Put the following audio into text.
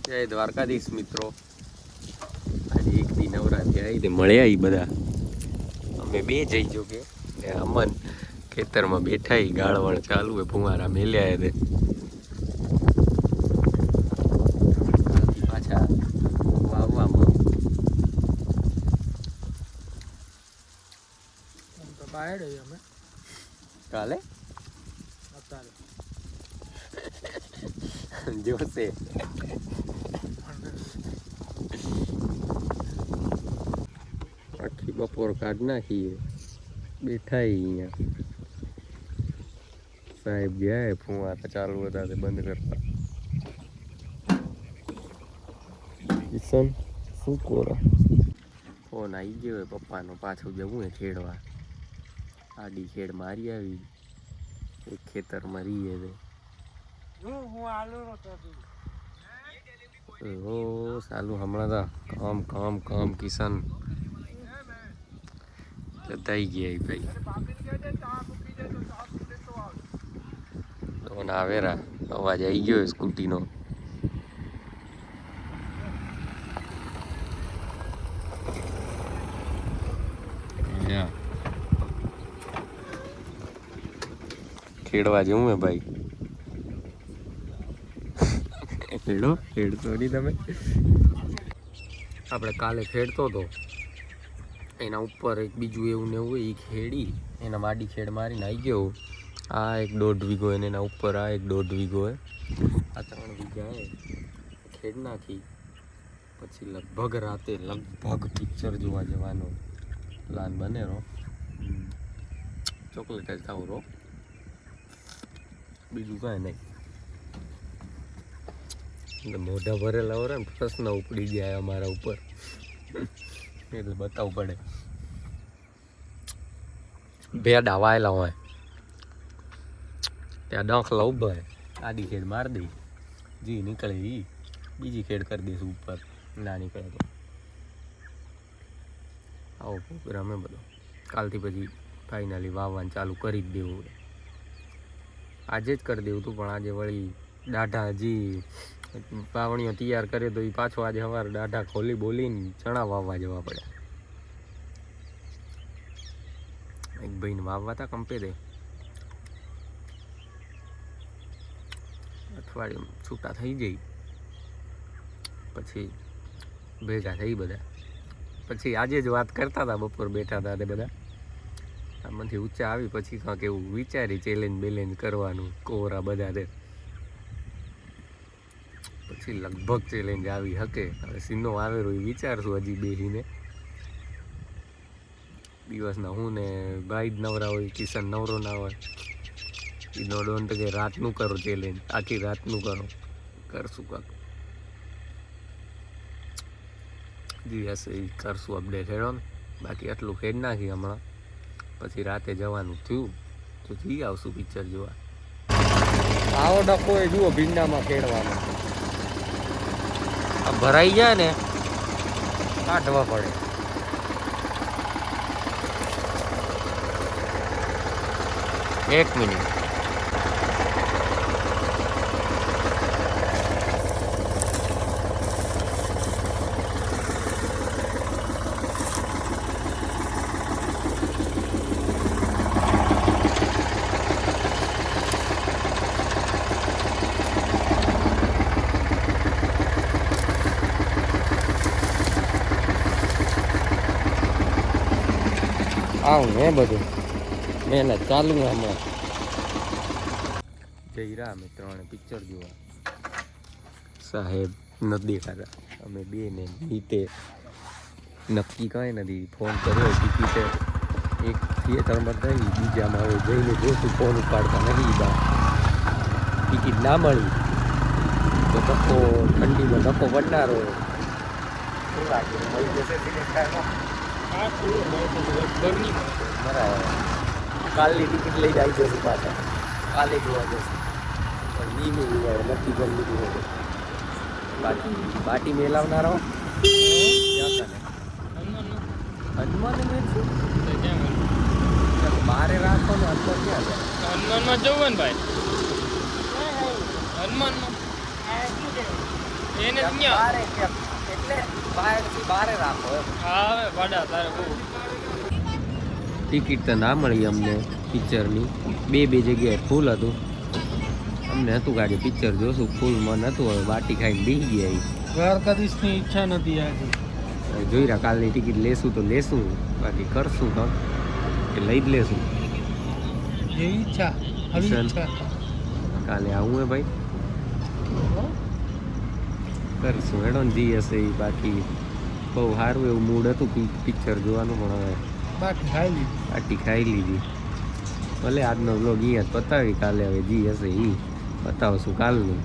જય દ્વારકાધીશ મિત્રો. આજે એક દી નવરાત્રી આવી તે મળ્યા એ બધા. અમે બે જઈ જોકે ને અમન ખેતરમાં બેઠા ગાળવણ ચાલુ હોય ફુવારા મેલ્યા તે પાછા વાવવામાં અમે કાલે અત્યારે જોશે આખી બપોર કાઢ નાખીએ બેઠા અહીંયા. સાહેબ ગયા ફુવારા ચાલુ હતા તે બંધ કરતા. કિશન શું કોરા ફોન આવી ગયો હોય પપ્પાનો, પાછું જવું હોય ખેડવા. આડી ખેડ મારી આવી એક ખેતરમાં રહીએ છે. ઓ સાલું હમણાં તો કામ કામ કામ કિશન જતાઈ ગયા ભાઈ. ફોન આવેરા અવાજ આવી ગયો સ્કૂટીનો. ખેડવા જવું હે ભાઈ. ખેડતો નહીં તમે. આપણે કાલે ખેડતો હતો એના ઉપર એક બીજું એવું ને એવું એ ખેડી એના માડી ખેડ મારીને આવી ગયો. આ એક 1.5 વીઘો એને એના ઉપર આ એક 1.5 વીઘો હે. આ 3 વીઘા હે ખેડ નાખી. પછી લગભગ રાતે પિક્ચર જોવા જવાનો પ્લાન બનેલો. ચોકલેટ જ ખાવું રો, બીજું કાંઈ નહીં. મોઢા ભરેલા હોય ને પ્રશ્ન ઉપડી ગયા અમારા ઉપર એટલે બતાવવું પડે. ભેડા વાયેલા હોય ત્યાં ડંખલા ઉભા હોય, આડી ખેડ મારી દઈ, જી નીકળે એ બીજી ખેડ કરી દઈશું ઉપર. ના નીકળે તો આવો પ્રોગ્રામ એ બધો. કાલથી પછી ફાઇનલી વાવવાનું ચાલુ કરી જ દેવું. આજે જ કરી દેવું હતું પણ આજે વળી દાઢા હજી પાવણીઓ તૈયાર કરે તો એ પાછો આજે સવારે દાઢા ખોલી બોલીને ચણા વાવવા જવા પડ્યા. એક ભાઈને વાવવા હતા કંપે દે અઠવાડિયું છૂટા થઈ જાય પછી ભેગા થઈ બધા. પછી આજે જ વાત કરતા હતા, બપોર બેઠા હતા તે બધા. આમાંથી ઊંચા આવી પછી કાંક એવું વિચારી ચેલેન્જ બેલેન્જ કરવાનું કોરા બધા તે. પછી લગભગ ચેલેન્જ આવી શકે. હવે સીનો આવેલો એ વિચારશું હજી બેસીને. દિવસના હું ને ભાઈ જ નવરા હોય, કિશન નવરો ના હોય. એનો ડોન્ટ કે રાતનું કરો ચેલેન્જ, આખી રાતનું કરો. કરશું કાંક જી હશે એ કરશું અપડેટ હેડો ને. બાકી આટલું ખેડ નાખી હમણાં, પછી રાતે જવાનું થયું તો જઈ આવશું પિક્ચર જોવા. આવો ડકો એ જુઓ ભીંડામાં ખેડવાનો. આ ભરાઈ જાય ને કાઢવા પડે. એક મિનિટ. આવું ને બધું મહેનત ચાલુ હમણાં. જઈ રહ્યા અમે ત્રણે પિક્ચર જોવા. સાહેબ નથી દેખાતા. અમે બે ને નીતે નક્કી કાંઈ નથી. ફોન કર્યો ટિકિટે એક થિયેટરમાં થઈ, બીજામાં હવે જઈને જોશું. ફોન ઉપાડતા નથી. ટિકિટ ના મળી તો ધક્કો ઠંડીમાં ધક્કો પડનારો મળી જશે. બરાબર. કાલની ટિકિટ લઈ આવી જશે પાછા. કાલે જોવા જશે પણ નહીં મેળવી નક્કી કરી લીધું હોય. બાટી મેલાવનારો હનુમાન બારે રાખો ને અંદર ક્યાં જાય? હનુમાનમાં જવું ને ભાઈ, હનુમાનમાં એને જ ક્યાંક બારે ક્યાંક એટલે બહારથી બારે રાખો એમ. હા હવે ભાડા તારે બહુ ટિકિટ તો ના મળી અમને પિક્ચરની. બે જગ્યાએ ફૂલ હતું. અમને હતું કે આજે પિક્ચર જોશું, ફૂલ મન હતું. હવે બાટી ખાઈને બેસી ગયા ઈ. દ્વારકાધીશની ઈચ્છા નથી આજે. હવે જોઈ રહ્યા કાલની ટિકિટ લેશું તો લેશું, બાકી કરશું કામ કે લઈ જ લેશું. જેવી ઈચ્છા આવી કિશન. ઈચ્છા. કાલે આવું હે ભાઈ, કરશું હેડો ને જી હશે ઈ. બાકી બહુ સારું એવું મૂડ હતું પિક્ચર જોવાનું, પણ હવે બાકી ખાઈ લીધી. બાટી ખાઈ લીધી. ભલે આજનો વ્લોગ અહીંયા જ પતાવી, કાલે હવે જી હશે ઈ બતાવશું કાલનું.